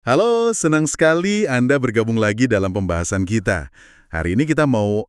Halo, senang sekali Anda bergabung lagi dalam pembahasan kita. Hari ini kita mau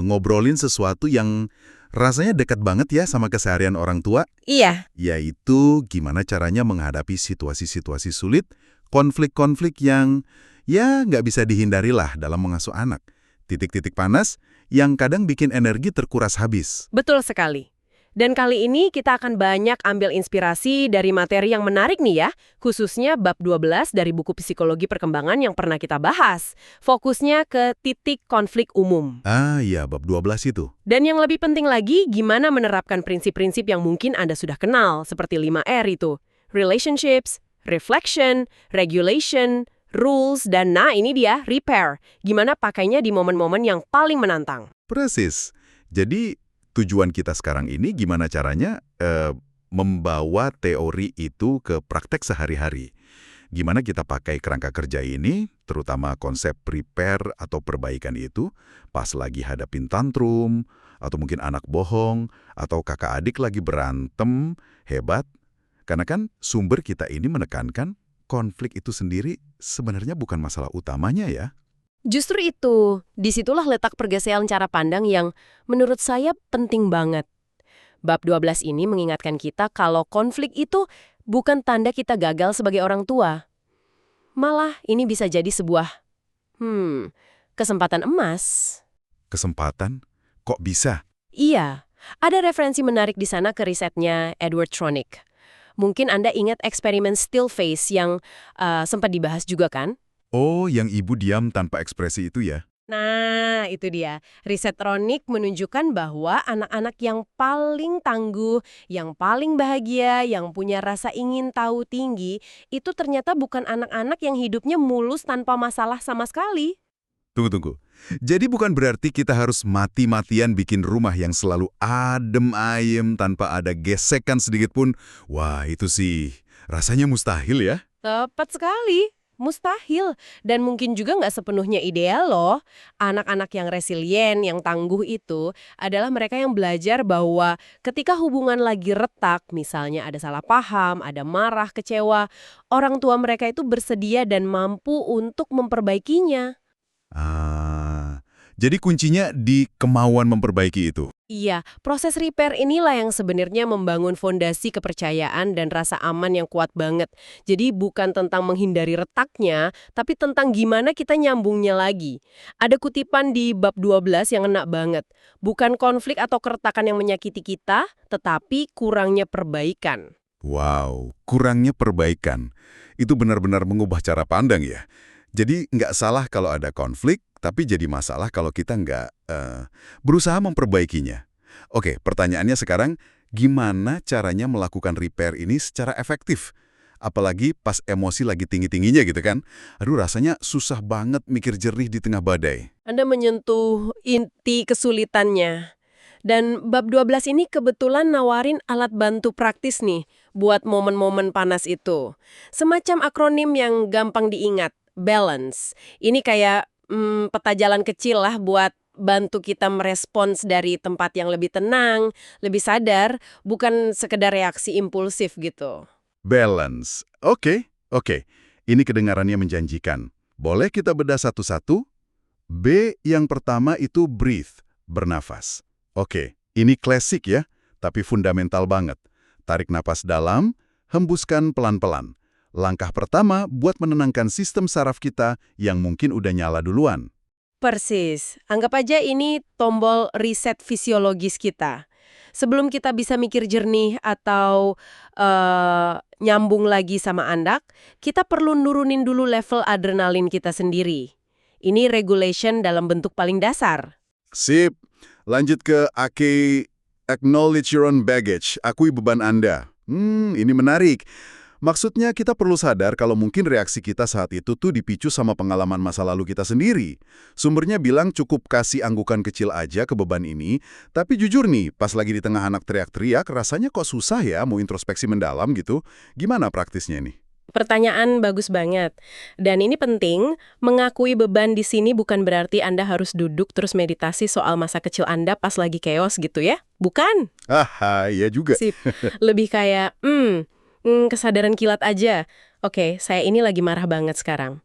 ngobrolin sesuatu yang rasanya dekat banget ya sama keseharian orang tua, Iya, yaitu gimana caranya menghadapi situasi-situasi sulit, konflik-konflik yang ya nggak bisa dihindari lah dalam mengasuh anak. Titik-titik panas yang kadang bikin energi terkuras habis. betul sekali. Dan kali ini kita akan banyak ambil inspirasi dari materi yang menarik nih ya, khususnya bab 12 dari buku Psikologi Perkembangan yang pernah kita bahas. Fokusnya ke titik konflik umum. Ah iya, bab 12 itu. Dan yang lebih penting lagi, gimana menerapkan prinsip-prinsip yang mungkin Anda sudah kenal, seperti 5R itu. Relationships, reflection, regulation, rules, dan nah ini dia, repair. Gimana pakainya di momen-momen yang paling menantang. Persis. Jadi tujuan kita sekarang ini gimana caranya membawa teori itu ke praktek sehari-hari. Gimana kita pakai kerangka kerja ini, terutama konsep prepare atau perbaikan itu, pas lagi hadapin tantrum, atau mungkin anak bohong, atau kakak adik lagi berantem, hebat. Karena kan sumber kita ini menekankan konflik itu sendiri sebenarnya bukan masalah utamanya ya. Justru itu, disitulah letak pergeseran cara pandang yang menurut saya penting banget. Bab 12 ini mengingatkan kita kalau konflik itu bukan tanda kita gagal sebagai orang tua. Malah ini bisa jadi sebuah, kesempatan emas. Kesempatan? Kok bisa? Iya, ada referensi menarik di sana ke risetnya Edward Tronick. Mungkin Anda ingat eksperimen still face yang sempat dibahas juga kan? Oh, yang ibu diam tanpa ekspresi itu ya? Nah, itu dia. Riset Tronick menunjukkan bahwa anak-anak yang paling tangguh, yang paling bahagia, yang punya rasa ingin tahu tinggi, itu ternyata bukan anak-anak yang hidupnya mulus tanpa masalah sama sekali. Tunggu. Jadi bukan berarti kita harus mati-matian bikin rumah yang selalu adem ayem tanpa ada gesekan sedikit pun. Wah, itu sih rasanya mustahil ya. Tepat sekali. Mustahil. Dan mungkin juga nggak sepenuhnya ideal loh. Anak-anak yang resilient, yang tangguh itu adalah mereka yang belajar bahwa ketika hubungan lagi retak, misalnya ada salah paham, ada marah, kecewa, orang tua mereka itu bersedia dan mampu untuk memperbaikinya. Jadi kuncinya di kemauan memperbaiki itu. Iya, proses repair inilah yang sebenarnya membangun fondasi kepercayaan dan rasa aman yang kuat banget. Jadi bukan tentang menghindari retaknya, tapi tentang gimana kita nyambungnya lagi. Ada kutipan di bab 12 yang ngena banget. Bukan konflik atau keretakan yang menyakiti kita, tetapi kurangnya perbaikan. Wow, kurangnya perbaikan. Itu benar-benar mengubah cara pandang ya. Jadi nggak salah kalau ada konflik, tapi jadi masalah kalau kita nggak berusaha memperbaikinya. Oke, pertanyaannya sekarang, gimana caranya melakukan repair ini secara efektif? Apalagi pas emosi lagi tinggi-tingginya gitu kan. Aduh, rasanya susah banget mikir jernih di tengah badai. Anda menyentuh inti kesulitannya. Dan bab 12 ini kebetulan nawarin alat bantu praktis nih buat momen-momen panas itu. Semacam akronim yang gampang diingat, balance. Ini kayak peta jalan kecil lah buat bantu kita merespons dari tempat yang lebih tenang, lebih sadar, bukan sekedar reaksi impulsif gitu. Balance. Oke. Ini kedengarannya menjanjikan. Boleh kita bedah satu-satu? B yang pertama itu breathe, bernafas. Oke, ini klasik ya, tapi fundamental banget. Tarik napas dalam, hembuskan pelan-pelan. Langkah pertama buat menenangkan sistem saraf kita yang mungkin udah nyala duluan. Persis. Anggap aja ini tombol reset fisiologis kita. Sebelum kita bisa mikir jernih atau nyambung lagi sama anak, kita perlu nurunin dulu level adrenalin kita sendiri. Ini regulation dalam bentuk paling dasar. Sip, lanjut ke AK, acknowledge your own baggage, akui beban Anda. Ini menarik. Maksudnya kita perlu sadar kalau mungkin reaksi kita saat itu tuh dipicu sama pengalaman masa lalu kita sendiri. Sumbernya bilang cukup kasih anggukan kecil aja ke beban ini, tapi jujur nih, pas lagi di tengah anak teriak-teriak, rasanya kok susah ya mau introspeksi mendalam gitu. Gimana praktisnya nih? Pertanyaan bagus banget. Dan ini penting, mengakui beban di sini bukan berarti Anda harus duduk terus meditasi soal masa kecil Anda pas lagi chaos gitu ya. Bukan. Iya juga. Sip. Lebih kayak, kesadaran kilat aja. Oke, saya ini lagi marah banget sekarang.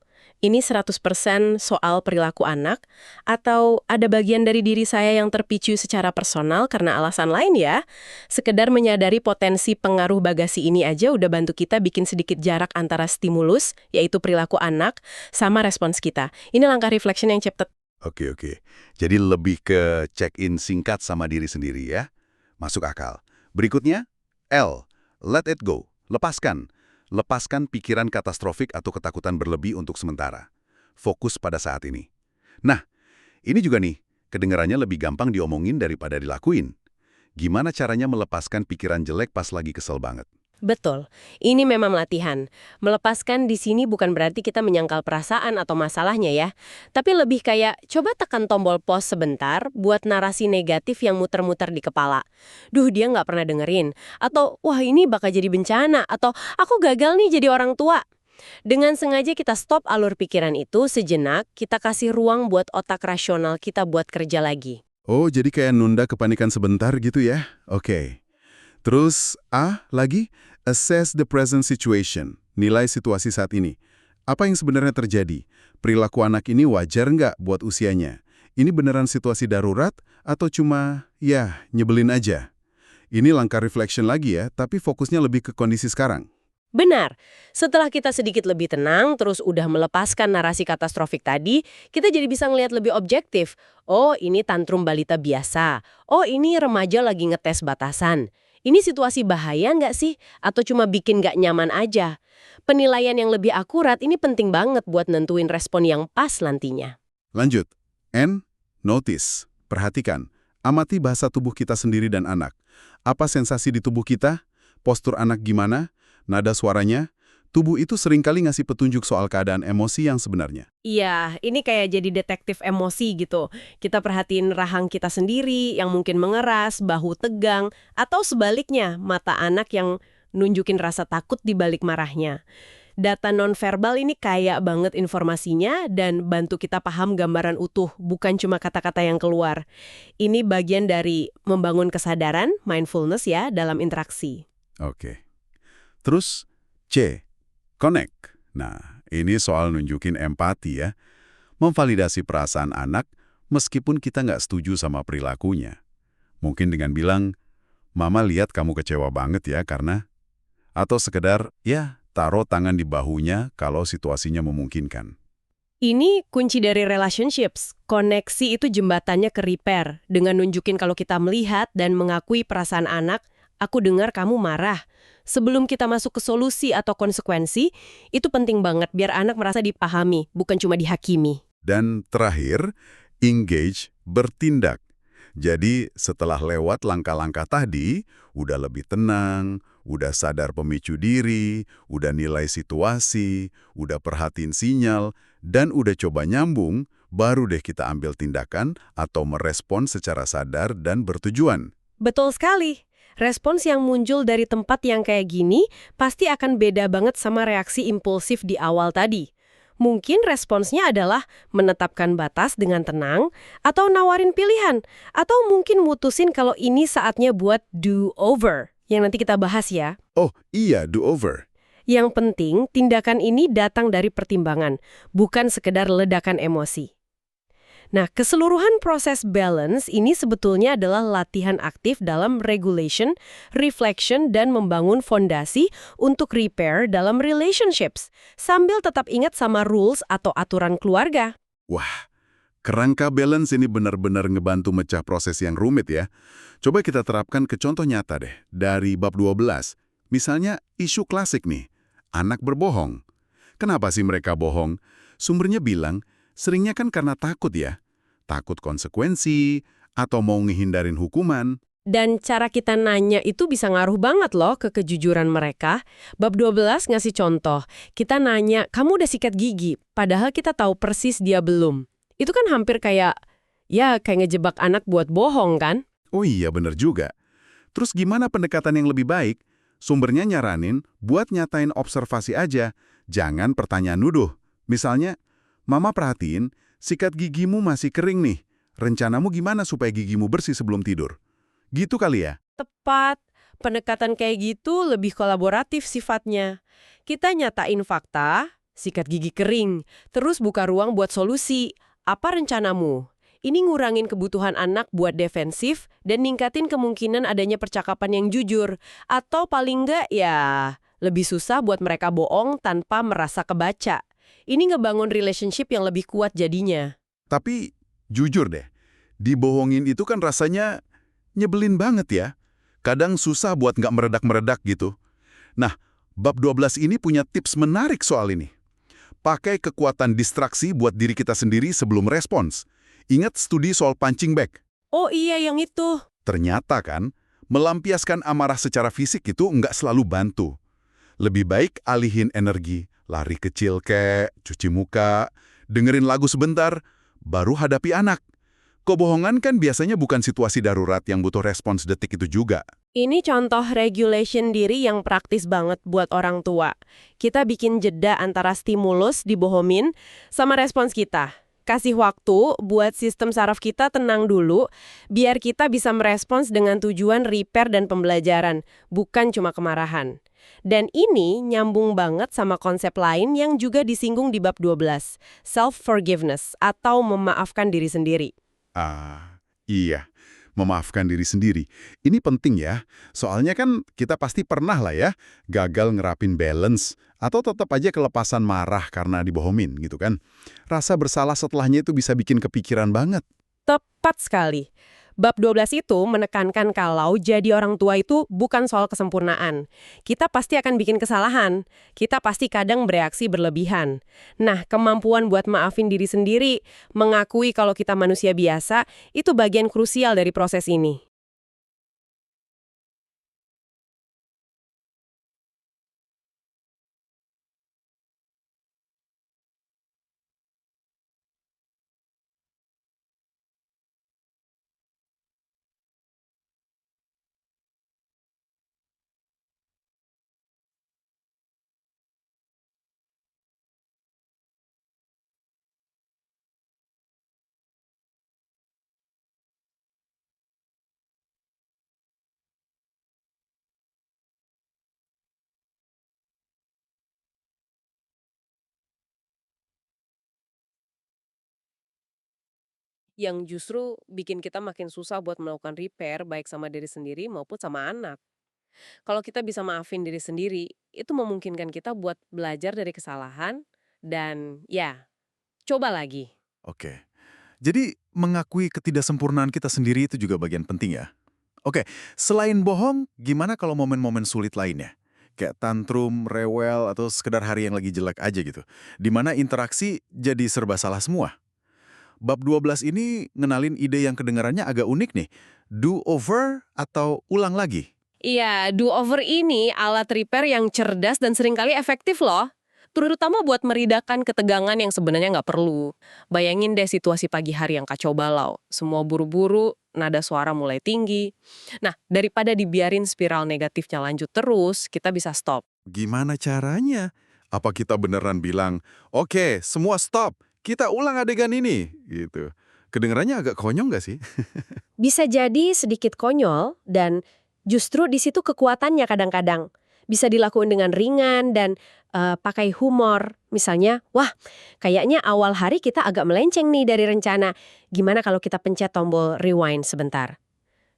Ini 100% soal perilaku anak, atau ada bagian dari diri saya yang terpicu secara personal karena alasan lain ya? Sekedar menyadari potensi pengaruh bagasi ini aja udah bantu kita bikin sedikit jarak antara stimulus, yaitu perilaku anak, sama respons kita. Ini langkah reflection yang cepat. Oke, oke. Jadi lebih ke check-in singkat sama diri sendiri ya. Masuk akal. Berikutnya, L. Let it go. Lepaskan. Lepaskan pikiran katastrofik atau ketakutan berlebih untuk sementara. Fokus pada saat ini. Nah, ini juga nih, kedengarannya lebih gampang diomongin daripada dilakuin. Gimana caranya melepaskan pikiran jelek pas lagi kesel banget? Betul, ini memang latihan. Melepaskan di sini bukan berarti kita menyangkal perasaan atau masalahnya ya. Tapi lebih kayak, coba tekan tombol pause sebentar buat narasi negatif yang muter-muter di kepala. Duh, dia nggak pernah dengerin. Atau, wah ini bakal jadi bencana. Atau, aku gagal nih jadi orang tua. Dengan sengaja kita stop alur pikiran itu sejenak, kita kasih ruang buat otak rasional kita buat kerja lagi. Oh, jadi kayak nunda kepanikan sebentar gitu ya? Oke. Terus, A lagi, assess the present situation. Nilai situasi saat ini. Apa yang sebenarnya terjadi? Perilaku anak ini wajar nggak buat usianya? Ini beneran situasi darurat atau cuma, ya, nyebelin aja? Ini langkah reflection lagi ya, tapi fokusnya lebih ke kondisi sekarang. Benar, setelah kita sedikit lebih tenang, terus udah melepaskan narasi katastrofik tadi, kita jadi bisa ngelihat lebih objektif. Oh, ini tantrum balita biasa. Oh, ini remaja lagi ngetes batasan. Ini situasi bahaya nggak sih? Atau cuma bikin nggak nyaman aja? Penilaian yang lebih akurat ini penting banget buat nentuin respon yang pas nantinya. Lanjut. N. Notice. Perhatikan. Amati bahasa tubuh kita sendiri dan anak. Apa sensasi di tubuh kita? Postur anak gimana? Nada suaranya? Tubuh itu seringkali ngasih petunjuk soal keadaan emosi yang sebenarnya. Iya, ini kayak jadi detektif emosi gitu. Kita perhatiin rahang kita sendiri yang mungkin mengeras, bahu tegang, atau sebaliknya, mata anak yang nunjukin rasa takut di balik marahnya. Data nonverbal ini kaya banget informasinya dan bantu kita paham gambaran utuh, bukan cuma kata-kata yang keluar. Ini bagian dari membangun kesadaran, mindfulness ya, dalam interaksi. Oke. Terus, C. Connect. Nah, ini soal nunjukin empati ya. Memvalidasi perasaan anak meskipun kita nggak setuju sama perilakunya. Mungkin dengan bilang, Mama lihat kamu kecewa banget ya karena... Atau sekedar, ya, taruh tangan di bahunya kalau situasinya memungkinkan. Ini kunci dari relationships. Koneksi itu jembatannya ke repair. Dengan nunjukin kalau kita melihat dan mengakui perasaan anak, aku dengar kamu marah. Sebelum kita masuk ke solusi atau konsekuensi, itu penting banget biar anak merasa dipahami, bukan cuma dihakimi. Dan terakhir, engage, bertindak. Jadi setelah lewat langkah-langkah tadi, udah lebih tenang, udah sadar pemicu diri, udah nilai situasi, udah perhatiin sinyal, dan udah coba nyambung, baru deh kita ambil tindakan atau merespon secara sadar dan bertujuan. Betul sekali. Respons yang muncul dari tempat yang kayak gini pasti akan beda banget sama reaksi impulsif di awal tadi. Mungkin responsnya adalah menetapkan batas dengan tenang, atau nawarin pilihan, atau mungkin mutusin kalau ini saatnya buat do-over, yang nanti kita bahas ya. Oh iya, do over. Yang penting, tindakan ini datang dari pertimbangan, bukan sekedar ledakan emosi. Nah, keseluruhan proses balance ini sebetulnya adalah latihan aktif dalam regulation, reflection, dan membangun fondasi untuk repair dalam relationships, sambil tetap ingat sama rules atau aturan keluarga. Wah, kerangka balance ini benar-benar ngebantu mecah proses yang rumit ya. Coba kita terapkan ke contoh nyata deh, dari bab 12. Misalnya isu klasik nih, anak berbohong. Kenapa sih mereka bohong? Sumbernya bilang, seringnya kan karena takut ya. Takut konsekuensi, atau mau ngehindarin hukuman. Dan cara kita nanya itu bisa ngaruh banget loh ke kejujuran mereka. Bab 12 ngasih contoh, kita nanya, kamu udah sikat gigi, padahal kita tahu persis dia belum. Itu kan hampir kayak ngejebak anak buat bohong kan? Oh iya, bener juga. Terus gimana pendekatan yang lebih baik? Sumbernya nyaranin buat nyatain observasi aja, jangan pertanyaan nuduh. Misalnya, Mama perhatiin, sikat gigimu masih kering nih. Rencanamu gimana supaya gigimu bersih sebelum tidur? Gitu kali ya? Tepat. Pendekatan kayak gitu lebih kolaboratif sifatnya. Kita nyatain fakta, sikat gigi kering, terus buka ruang buat solusi. Apa rencanamu? Ini ngurangin kebutuhan anak buat defensif dan ningkatin kemungkinan adanya percakapan yang jujur. Atau paling nggak ya lebih susah buat mereka bohong tanpa merasa kebaca. Ini ngebangun relationship yang lebih kuat jadinya. Tapi jujur deh, dibohongin itu kan rasanya nyebelin banget ya. Kadang susah buat nggak meredak-meredak gitu. Nah, bab 12 ini punya tips menarik soal ini. Pakai kekuatan distraksi buat diri kita sendiri sebelum respons. Ingat studi soal punching bag? Oh iya, yang itu. Ternyata kan, melampiaskan amarah secara fisik itu nggak selalu bantu. Lebih baik alihin energi, lari kecil kek, cuci muka, dengerin lagu sebentar, baru hadapi anak. Kebohongan kan biasanya bukan situasi darurat yang butuh respons detik itu juga. Ini contoh regulation diri yang praktis banget buat orang tua. Kita bikin jeda antara stimulus dibohongin sama respons kita. Kasih waktu buat sistem saraf kita tenang dulu, biar kita bisa merespons dengan tujuan repair dan pembelajaran, bukan cuma kemarahan. Dan ini nyambung banget sama konsep lain yang juga disinggung di bab 12, self-forgiveness atau memaafkan diri sendiri. Iya. Memaafkan diri sendiri. Ini penting ya, soalnya kan kita pasti pernah lah ya, gagal ngerapin balance, atau tetap aja kelepasan marah karena dibohongin gitu kan. Rasa bersalah setelahnya itu bisa bikin kepikiran banget. Tepat sekali. Bab 12 itu menekankan kalau jadi orang tua itu bukan soal kesempurnaan. Kita pasti akan bikin kesalahan. Kita pasti kadang bereaksi berlebihan. Nah, kemampuan buat maafin diri sendiri, mengakui kalau kita manusia biasa, itu bagian krusial dari proses ini. Yang justru bikin kita makin susah buat melakukan repair baik sama diri sendiri maupun sama anak. Kalau kita bisa maafin diri sendiri, itu memungkinkan kita buat belajar dari kesalahan dan ya, coba lagi. Oke. Jadi, mengakui ketidaksempurnaan kita sendiri itu juga bagian penting ya. Oke, selain bohong, gimana kalau momen-momen sulit lainnya? Kayak tantrum, rewel, atau sekedar hari yang lagi jelek aja gitu. Di mana interaksi jadi serba salah semua. Bab 12 ini ngenalin ide yang kedengarannya agak unik nih. Do over atau ulang lagi? Iya, do-over ini alat repair yang cerdas dan seringkali efektif loh. Terutama buat meredakan ketegangan yang sebenarnya nggak perlu. Bayangin deh situasi pagi hari yang kacau balau. Semua buru-buru, nada suara mulai tinggi. Nah, daripada dibiarin spiral negatifnya lanjut terus, kita bisa stop. Gimana caranya? Apa kita beneran bilang, oke, semua stop, kita ulang adegan ini? Gitu. Kedengarannya agak konyol nggak sih? Bisa jadi sedikit konyol dan justru di situ kekuatannya kadang-kadang. Bisa dilakukan dengan ringan dan pakai humor. Misalnya, wah kayaknya awal hari kita agak melenceng nih dari rencana. Gimana kalau kita pencet tombol rewind sebentar?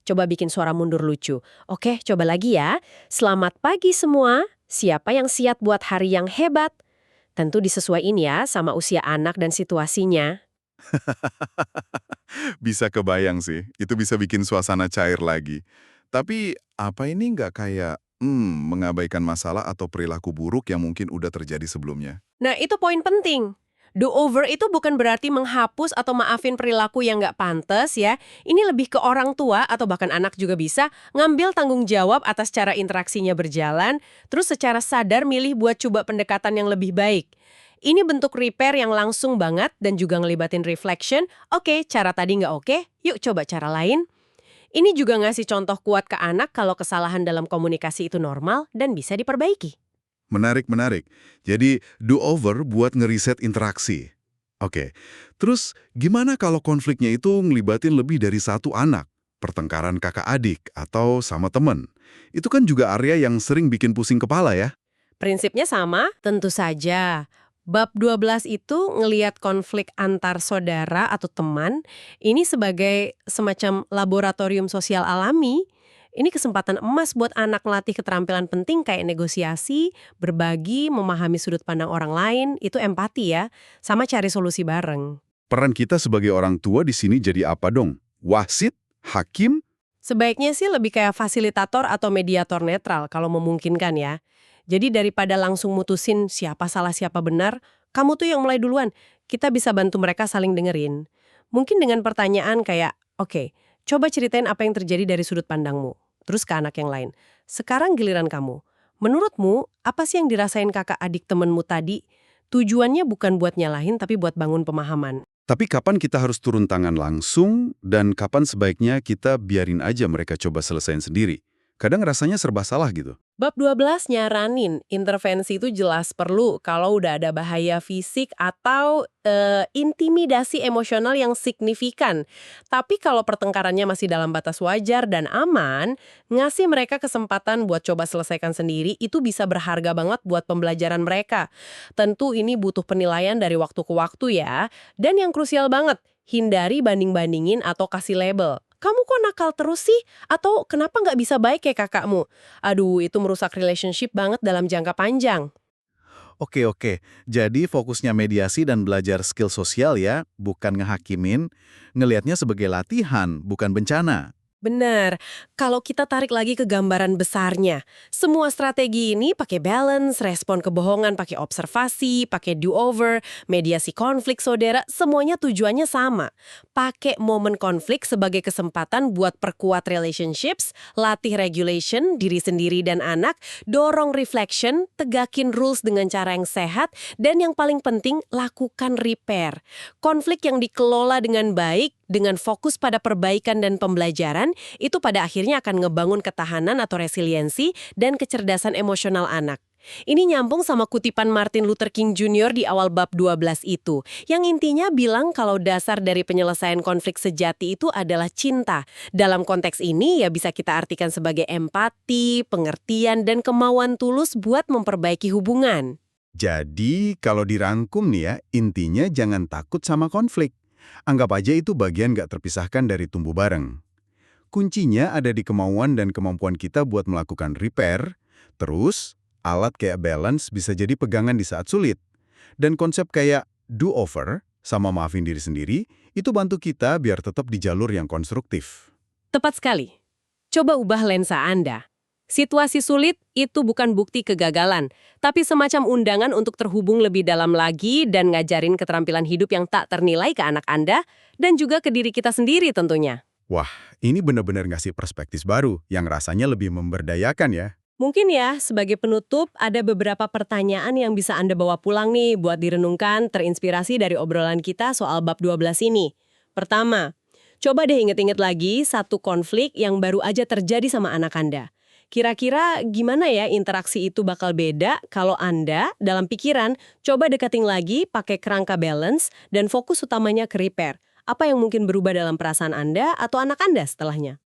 Coba bikin suara mundur lucu. Oke, coba lagi ya. Selamat pagi semua. Siapa yang siap buat hari yang hebat? Tentu disesuaiin ya sama usia anak dan situasinya. Bisa kebayang sih, itu bisa bikin suasana cair lagi. Tapi apa ini nggak kayak mengabaikan masalah atau perilaku buruk yang mungkin udah terjadi sebelumnya? Nah, itu poin penting. Do-over itu bukan berarti menghapus atau maafin perilaku yang nggak pantas ya. Ini lebih ke orang tua atau bahkan anak juga bisa ngambil tanggung jawab atas cara interaksinya berjalan, terus secara sadar milih buat coba pendekatan yang lebih baik. Ini bentuk repair yang langsung banget dan juga ngelibatin reflection. Oke, cara tadi nggak oke, yuk coba cara lain. Ini juga ngasih contoh kuat ke anak kalau kesalahan dalam komunikasi itu normal dan bisa diperbaiki. Menarik, menarik. Jadi, do-over buat ngeriset interaksi. Oke, terus gimana kalau konfliknya itu ngelibatin lebih dari satu anak? Pertengkaran kakak adik atau sama temen? Itu kan juga area yang sering bikin pusing kepala ya. Prinsipnya sama, tentu saja. Bab 12 itu ngeliat konflik antar saudara atau teman, ini sebagai semacam laboratorium sosial alami. Ini kesempatan emas buat anak melatih keterampilan penting kayak negosiasi, berbagi, memahami sudut pandang orang lain, itu empati ya, sama cari solusi bareng. Peran kita sebagai orang tua di sini jadi apa dong? Wasit? Hakim? Sebaiknya sih lebih kayak fasilitator atau mediator netral kalau memungkinkan ya. Jadi daripada langsung mutusin siapa salah siapa benar, kamu tuh yang mulai duluan. Kita bisa bantu mereka saling dengerin. Mungkin dengan pertanyaan kayak, oke, coba ceritain apa yang terjadi dari sudut pandangmu. Terus ke anak yang lain. Sekarang giliran kamu. Menurutmu, apa sih yang dirasain kakak adik temenmu tadi? Tujuannya bukan buat nyalahin tapi buat bangun pemahaman. Tapi kapan kita harus turun tangan langsung dan kapan sebaiknya kita biarin aja mereka coba selesaiin sendiri? Kadang rasanya serba salah gitu. Bab 12 nyaranin intervensi itu jelas perlu kalau udah ada bahaya fisik atau intimidasi emosional yang signifikan. Tapi kalau pertengkarannya masih dalam batas wajar dan aman, ngasih mereka kesempatan buat coba selesaikan sendiri itu bisa berharga banget buat pembelajaran mereka. Tentu ini butuh penilaian dari waktu ke waktu ya. Dan yang krusial banget, hindari banding-bandingin atau kasih label. Kamu kok nakal terus sih? Atau kenapa nggak bisa baik kayak kakakmu? Aduh, itu merusak relationship banget dalam jangka panjang. Oke. Jadi fokusnya mediasi dan belajar skill sosial ya, bukan ngehakimin, ngelihatnya sebagai latihan, bukan bencana. Benar, kalau kita tarik lagi ke gambaran besarnya, semua strategi ini pakai balance, respon kebohongan pakai observasi, pakai do-over, mediasi konflik saudara, semuanya tujuannya sama. Pakai momen konflik sebagai kesempatan buat perkuat relationships, latih regulation, diri sendiri dan anak, dorong reflection, tegakin rules dengan cara yang sehat, dan yang paling penting, lakukan repair. Konflik yang dikelola dengan baik, dengan fokus pada perbaikan dan pembelajaran, itu pada akhirnya akan ngebangun ketahanan atau resiliensi dan kecerdasan emosional anak. Ini nyambung sama kutipan Martin Luther King Jr. di awal bab 12 itu, yang intinya bilang kalau dasar dari penyelesaian konflik sejati itu adalah cinta. Dalam konteks ini ya bisa kita artikan sebagai empati, pengertian, dan kemauan tulus buat memperbaiki hubungan. Jadi kalau dirangkum nih ya, intinya jangan takut sama konflik. Anggap aja itu bagian gak terpisahkan dari tumbuh bareng. Kuncinya ada di kemauan dan kemampuan kita buat melakukan repair, terus alat kayak balance bisa jadi pegangan di saat sulit. Dan konsep kayak do-over sama maafin diri sendiri, itu bantu kita biar tetap di jalur yang konstruktif. Tepat sekali. Coba ubah lensa Anda. Situasi sulit itu bukan bukti kegagalan, tapi semacam undangan untuk terhubung lebih dalam lagi dan ngajarin keterampilan hidup yang tak ternilai ke anak Anda dan juga ke diri kita sendiri tentunya. Wah, ini benar-benar ngasih perspektif baru yang rasanya lebih memberdayakan ya. Mungkin ya, sebagai penutup, ada beberapa pertanyaan yang bisa Anda bawa pulang nih buat direnungkan terinspirasi dari obrolan kita soal bab 12 ini. Pertama, coba deh inget-inget lagi satu konflik yang baru aja terjadi sama anak Anda. Kira-kira gimana ya interaksi itu bakal beda kalau Anda, dalam pikiran, coba dekatin lagi pakai kerangka balance dan fokus utamanya ke repair. Apa yang mungkin berubah dalam perasaan Anda atau anak Anda setelahnya?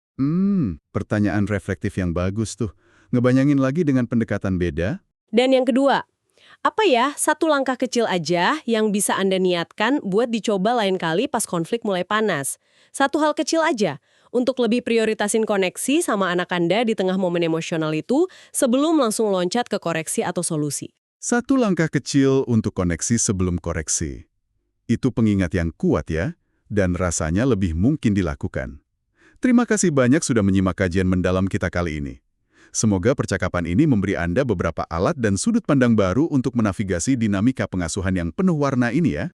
Pertanyaan reflektif yang bagus tuh. Ngebayangin lagi dengan pendekatan beda. Dan yang kedua, apa ya satu langkah kecil aja yang bisa Anda niatkan buat dicoba lain kali pas konflik mulai panas? Satu hal kecil aja, untuk lebih prioritasin koneksi sama anak Anda di tengah momen emosional itu sebelum langsung loncat ke koreksi atau solusi. Satu langkah kecil untuk koneksi sebelum koreksi. Itu pengingat yang kuat ya, dan rasanya lebih mungkin dilakukan. Terima kasih banyak sudah menyimak kajian mendalam kita kali ini. Semoga percakapan ini memberi Anda beberapa alat dan sudut pandang baru untuk menavigasi dinamika pengasuhan yang penuh warna ini ya.